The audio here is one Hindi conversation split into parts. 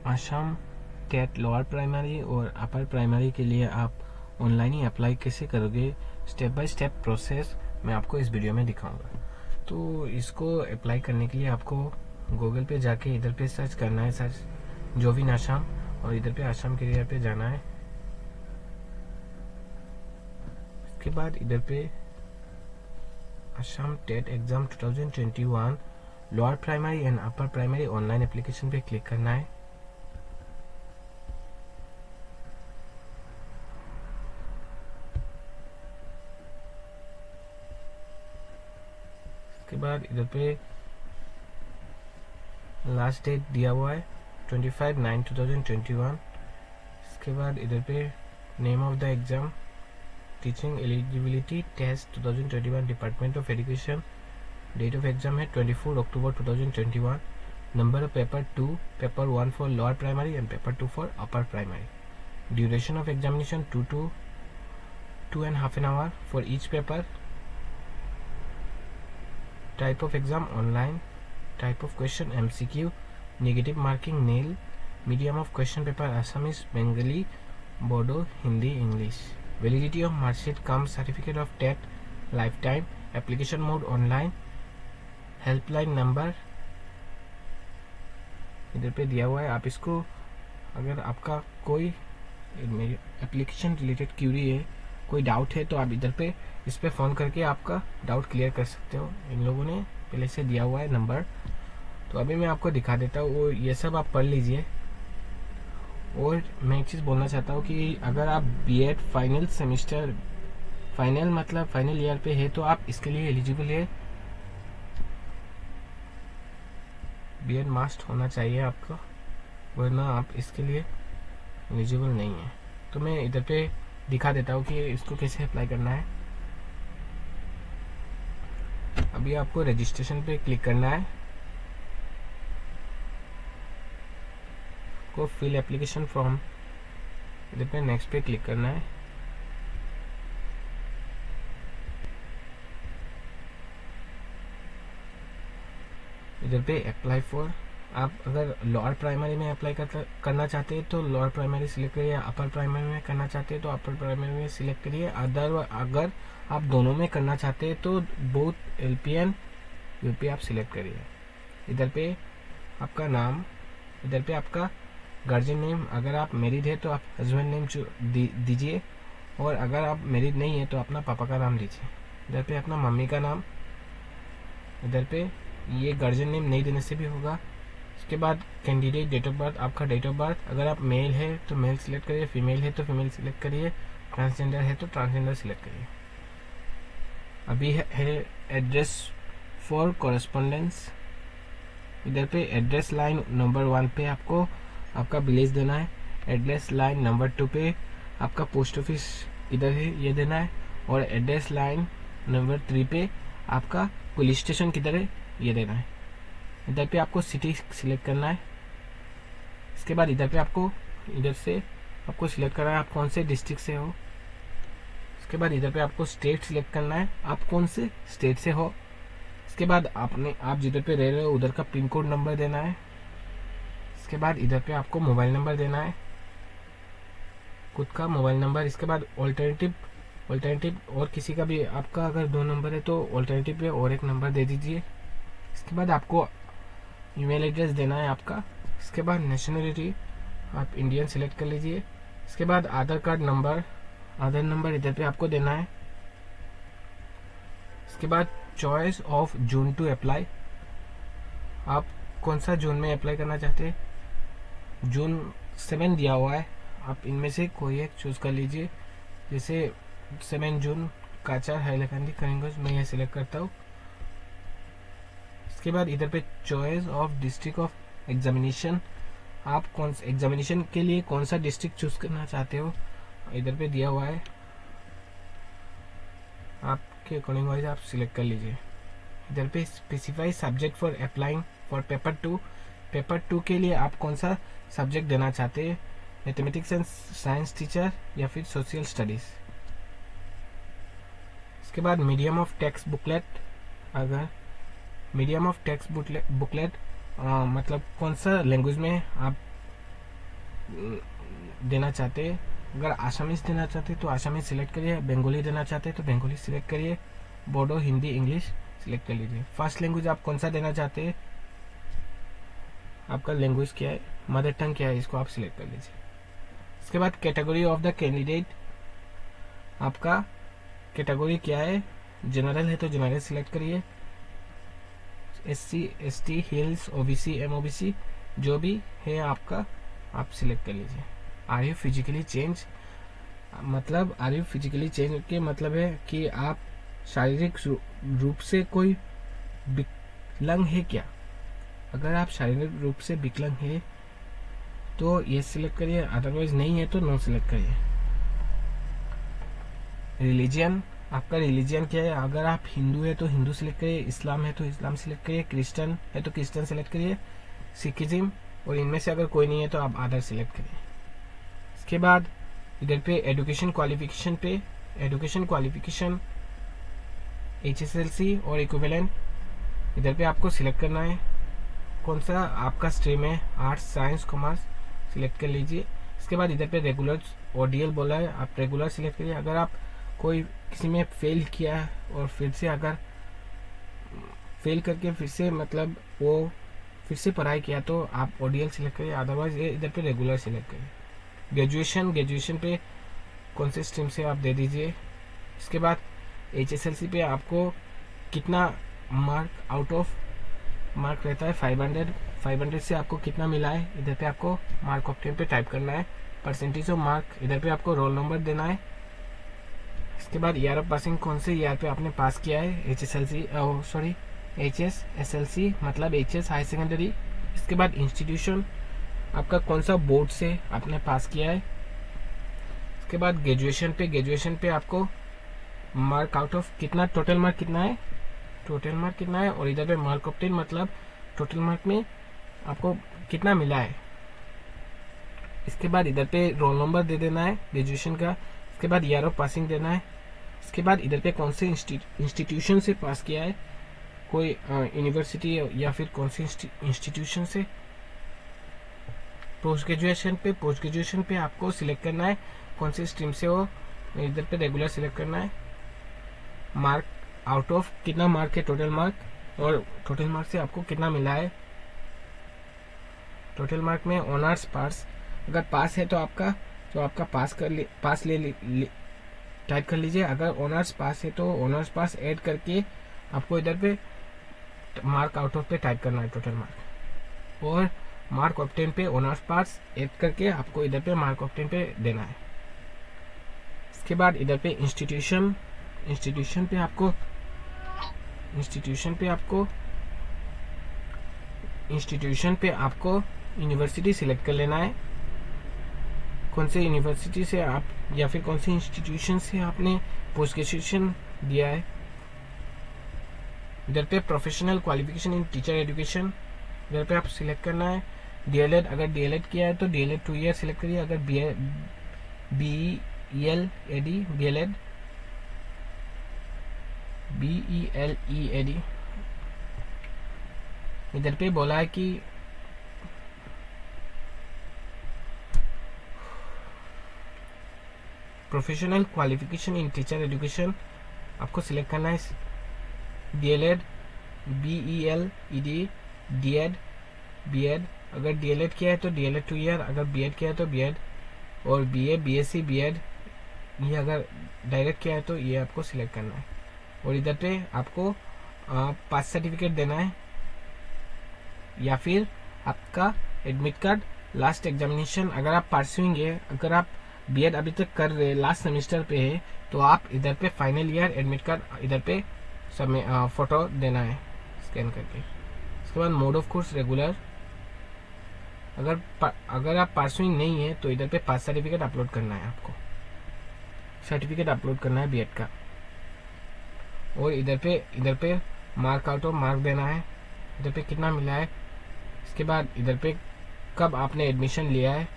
आसाम टेट लोअर प्राइमरी और अपर प्राइमरी के लिए आप ऑनलाइन ही अप्लाई कैसे करोगे, स्टेप बाय स्टेप प्रोसेस मैं आपको इस वीडियो में दिखाऊंगा। तो इसको अप्लाई करने के लिए आपको गूगल पे जाके इधर पे सर्च करना है, सर्च जोविन आसाम, और इधर पे आसाम करियर पे जाना है। इसके बाद इधर पे Assam TET exam 2021 lower primary and upper primary online application पे क्लिक करना है। इसके बाद इधर पे लास्ट डेट दिया हुआ है 25/9/2021। इसके बाद इधर पे name of the exam teaching eligibility test 2021 department of education. Date of exam है 24 October 2021। Number of paper 2, paper 1 for lower primary and paper 2 for upper primary. Duration of examination 2 to 2.5 hour for each paper. Type of exam online. Type of question MCQ. Negative marking nil. Medium of question paper Assamese, Bengali, Bodo, Hindi, English. Validity of mark sheet cum certificate of TET lifetime. Application mode online. Helpline number इधर पे दिया हुआ है। आप इसको, अगर आपका कोई मेरी एप्लीकेशन रिलेटेड क्यूरी है, कोई डाउट है, तो आप इधर पे इस पे फ़ोन करके आपका डाउट क्लियर कर सकते हो। इन लोगों ने पहले से दिया हुआ है नंबर, तो अभी मैं आपको दिखा देता हूँ। वो ये सब आप पढ़ लीजिए। और मैं एक चीज़ बोलना चाहता हूँ कि अगर आप बीएड फाइनल सेमेस्टर, फाइनल मतलब फाइनल ईयर पे है, तो आप इसके लिए एलिजिबल है। बीएड मास्ट होना चाहिए आपका, वरना आप इसके लिए एलिजिबल नहीं है। तो मैं इधर पे दिखा देता हूँ कि इसको कैसे अप्लाई करना है। अभी आपको रजिस्ट्रेशन पे क्लिक करना है, को फिल एप्लीकेशन फॉर्म, इधर पे नेक्स्ट पे क्लिक करना है। इधर पे अप्लाई फॉर, आप अगर लोअर प्राइमरी में अप्लाई करना चाहते हैं तो लोअर प्राइमरी सिलेक्ट करिए, अपर प्राइमरी में करना चाहते हैं तो अपर प्राइमरी में सिलेक्ट करिए। अगर आप दोनों में करना चाहते हैं तो बोथ एलपीएन यूपी आप सिलेक्ट करिए। इधर पे आपका नाम, इधर पे आपका गार्जियन नेम, अगर आप मैरिड है तो आप हस्बैंड नेम दीजिए, और अगर आप मैरिड नहीं है तो अपना पापा का नाम दीजिए। इधर पे अपना मम्मी का नाम, इधर पे ये गार्जियन नेम नहीं देने से भी होगा। इसके बाद कैंडिडेट डेट ऑफ बर्थ, आपका डेट ऑफ बर्थ, अगर आप मेल है तो मेल सिलेक्ट करिए, फीमेल है तो फीमेल सिलेक्ट करिए, ट्रांसजेंडर है तो ट्रांसजेंडर सिलेक्ट करिए। अभी है एड्रेस फॉर कॉरेस्पॉन्डेंस। इधर पे एड्रेस लाइन नंबर 1 पे आपको आपका विलेज देना है। एड्रेस लाइन नंबर 2 पे आपका पोस्ट ऑफिस इधर है, ये देना है। और एड्रेस लाइन नंबर 3 पे आपका पुलिस स्टेशन किधर है, ये देना है। इधर पे आपको सिटी सिलेक्ट करना है। इसके बाद इधर पे आपको, इधर से आपको सिलेक्ट करना है आप कौन से डिस्ट्रिक्ट से हो। इसके बाद इधर पे आपको स्टेट सिलेक्ट करना है, आप कौन से स्टेट से हो। इसके बाद आप जिधर पे रह रहे हो उधर का पिन कोड नंबर देना है। इसके बाद इधर पे आपको मोबाइल नंबर देना है, खुद का मोबाइल नंबर। इसके बाद ऑल्टरनेटिव और किसी का भी, आपका अगर 2 नंबर है तो ऑल्टरनेटिव पे और एक नंबर दे दीजिए। इसके बाद आपको ईमेल एड्रेस देना है आपका। इसके बाद नेशनलिटी आप इंडियन सिलेक्ट कर लीजिए। इसके बाद Aadhaar card number, Aadhaar number इधर पे आपको देना है। इसके बाद choice of zone to apply, आप कौन सा जून में अप्लाई करना चाहते हैं। जून 7 दिया हुआ है, आप इनमें से कोई एक चूज कर लीजिए। जैसे 7 जून काचार हैलाकंदी करिंगज, मैं यह सिलेक्ट करता हूँ। इसके बाद इधर पे choice of district of examination, आप कौन सा एग्जामिनेशन के लिए कौन सा डिस्ट्रिक्ट चूज करना चाहते हो, इधर पे दिया हुआ है। आपके अकॉर्डिंग वाइज आप सिलेक्ट कर लीजिए। इधर पे specify subject for applying for paper 2, paper 2 के लिए आप कौन सा सब्जेक्ट देना चाहते हैं, मैथमेटिक्स एंड साइंस टीचर या फिर सोशल स्टडीज। इसके बाद मीडियम ऑफ टेक्स्ट बुकलेट, अगर मीडियम ऑफ टेक्स्ट बुकलेट मतलब कौन सा लैंग्वेज में आप देना चाहते हैं, अगर आसामीज देना चाहते तो आसामीज सिलेक्ट करिए, बंगाली देना चाहते तो बंगाली सिलेक्ट करिए, बोडो, हिंदी, इंग्लिश सिलेक्ट कर लीजिए। फर्स्ट लैंग्वेज आप कौन सा देना चाहते हैं, आपका लैंग्वेज क्या है, मदर टंग क्या है, इसको आप सिलेक्ट कर लीजिए। इसके बाद कैटेगरी ऑफ द कैंडिडेट, आपका कैटेगरी क्या है, जनरल है तो जनरल सिलेक्ट करिए, SC ST hills OBC MOBC जो भी है आपका आप सिलेक्ट कर लीजिए। आर यू फिजिकली चेंज, मतलब आर यू फिजिकली चेंज के मतलब है कि आप शारीरिक रूप से कोई विकलांग है क्या। अगर आप शारीरिक रूप से विकलांग है तो ये सिलेक्ट करिए, अदरवाइज नहीं है तो नो सिलेक्ट करिए। रिलीजियन, आपका रिलीजियन क्या है, अगर आप हिंदू है तो हिंदू सिलेक्ट करिए, इस्लाम है तो इस्लाम सिलेक्ट करिए, क्रिश्चियन है तो क्रिश्चियन सिलेक्ट करिए, सिखिज्म, और इनमें से अगर कोई नहीं है तो आप अदर सिलेक्ट करिए। इसके बाद इधर पे एजुकेशन क्वालिफिकेशन पे, एजुकेशन क्वालिफिकेशन HSLC और इक्विवेलेंट, इधर पे आपको सिलेक्ट करना है कौन सा आपका स्ट्रीम है, आर्ट्स, साइंस, कॉमर्स सिलेक्ट कर लीजिए। इसके बाद इधर पे रेगुलर और DL बोला है, आप रेगुलर सिलेक्ट करिए। अगर आप कोई किसी में फेल किया और फिर से अगर फेल करके फिर से मतलब वो फिर से पढ़ाई किया तो आप ODL सिलेक्ट करिए, अदरवाइज इधर पे रेगुलर सिलेक्ट करिए। ग्रेजुएशन, ग्रेजुएशन पे कौन से स्ट्रीम से आप दे दीजिए। इसके बाद HSLC पे आपको कितना मार्क आउट ऑफ मार्क रहता है, 500 से आपको कितना मिला है, इधर पे आपको मार्क ऑफ 10 पे टाइप करना है। परसेंटेज ऑफ मार्क, इधर पे आपको रोल नंबर देना है। इसके बाद ईयर ऑफ पासिंग, कौन से ईयर पे आपने पास किया है, HSSLC मतलब HS हायर सेकेंडरी। इसके बाद इंस्टीट्यूशन, आपका कौन सा बोर्ड से आपने पास किया है। इसके बाद ग्रेजुएशन पे, ग्रेजुएशन पे आपको मार्क आउट ऑफ कितना, टोटल मार्क कितना है, टोटल मार्क कितना है, और इधर पे मार्क ऑफ 10 मतलब टोटल मार्क में आपको कितना मिला है। इसके बाद इधर पे रोल नंबर दे देना है ग्रेजुएशन का। इसके बाद ईयर ऑफ पासिंग देना है। इसके बाद इधर पे कौन से इंस्टीट्यूशन से पास किया है, कोई यूनिवर्सिटी या फिर कौन से इंस्टीट्यूशन से। पोस्ट ग्रेजुएशन पे आपको सिलेक्ट करना है कौन से स्ट्रीम से हो, इधर पे रेगुलर सिलेक्ट करना है। मार्क आउट ऑफ कितना मार्क है, टोटल मार्क, और टोटल मार्क से आपको कितना मिला है। टोटल मार्क में ऑनर्स, पास, अगर पास है तो आपका पास ले टाइप कर लीजिए। अगर ऑनर्स पास है तो ऑनर्स पास ऐड करके आपको इधर पे मार्क आउट ऑफ पे टाइप करना है टोटल मार्क, और मार्क ऑफ 10 पे ऑनर्स पास ऐड करके आपको इधर पे मार्क ऑफ 10 पे देना है। इसके बाद इधर पे इंस्टीट्यूशन पे आपको यूनिवर्सिटी सिलेक्ट कर लेना है, कौन से यूनिवर्सिटी से आप या फिर कौन से इंस्टीट्यूशन से आपने पोस्ट ग्रेजुएशन दिया है। इधर पे professional qualification in teacher education, इधर पे आप सिलेक्ट करना है। DLED, अगर DLED किया है तो DLED 2 ईयर सिलेक्ट करिए। अगर BELED इधर पे बोला है कि professional qualification in teacher education आपको सिलेक्ट करना है। DLED, BELED, DED, BEd, अगर DLED किया है तो DLED 2 ईयर, अगर BEd किया है तो BEd, और BA, BSc, BEd ये अगर डायरेक्ट किया है तो ये आपको सिलेक्ट करना है। और इधर पे आपको पास सर्टिफिकेट देना है, या फिर आपका एडमिट कार्ड, लास्ट एग्जामिनेशन। अगर आप परस्यूइंग है, अगर आप BEd अभी तक कर रहे लास्ट सेमेस्टर पे है तो आप इधर पे फाइनल ईयर एडमिट कार्ड इधर पे सब में फोटो देना है स्कैन करके। इसके बाद मोड ऑफ कोर्स रेगुलर, अगर आप परस्यूइंग नहीं है तो इधर पे पास सर्टिफिकेट अपलोड करना है, आपको सर्टिफिकेट अपलोड करना है BEd का। और इधर पे मार्क आउट ऑफ मार्क देना है, इधर पे कितना मिला है। इसके बाद इधर पे कब आपने एडमिशन लिया है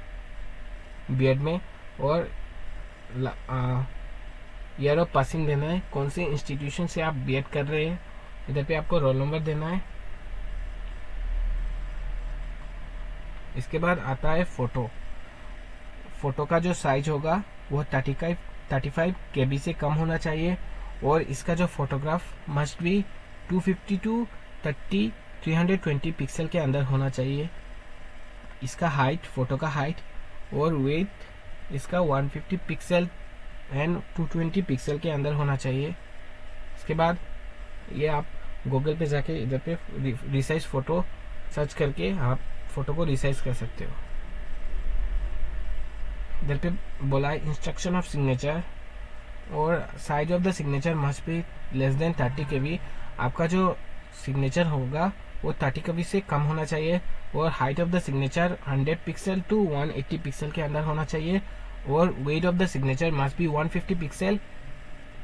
BEd में, और ईयर ऑफ पासिंग देना है, कौन से इंस्टीट्यूशन से आप BEd कर रहे हैं। इधर पे आपको रोल नंबर देना है। इसके बाद आता है फोटो। फ़ोटो का जो साइज होगा वो 35 KB से कम होना चाहिए और इसका जो photograph must be 250 to 320 pixel के अंदर होना चाहिए। इसका हाइट, फ़ोटो का हाइट और वेट इसका 150 पिक्सल एंड 220 पिक्सल के अंदर होना चाहिए। इसके बाद ये आप गूगल पे जाके इधर पे रिसाइज फ़ोटो सर्च करके आप फ़ोटो को रिसाइज कर सकते हो। इधर पे बोला है इंस्ट्रक्शन ऑफ सिग्नेचर और size of the signature must be less than 30 KB। आपका जो सिग्नेचर होगा वो 30 KB से कम होना चाहिए और height of the signature 100 pixel to 180 pixel के अंदर होना चाहिए और weight of the signature must be 150 pixel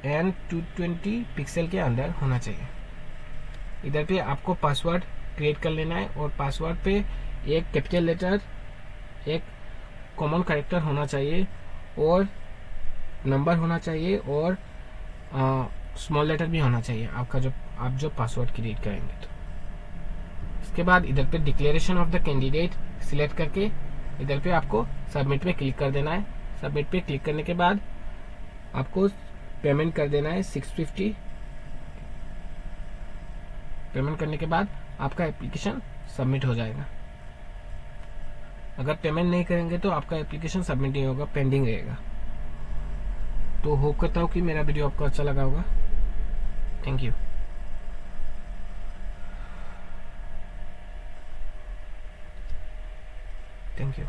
and 220 pixel के अंदर होना चाहिए। इधर पे आपको पासवर्ड क्रिएट कर लेना है और पासवर्ड पे एक कैपिटल लेटर, एक कॉमन कैरेक्टर होना चाहिए और नंबर होना चाहिए और स्मॉल लेटर भी होना चाहिए आपका आप जो पासवर्ड क्रिएट करेंगे तो। इसके बाद इधर पे declaration of the candidate select करके इधर पे आपको सबमिट पे क्लिक कर देना है। सबमिट पे क्लिक करने के बाद आपको पेमेंट कर देना है 650। पेमेंट करने के बाद आपका एप्लीकेशन सबमिट हो जाएगा। अगर पेमेंट नहीं करेंगे तो आपका एप्लीकेशन सबमिट नहीं होगा, पेंडिंग रहेगा। तो होप करता हूँ कि मेरा वीडियो आपको अच्छा लगा होगा। Thank you. Thank you.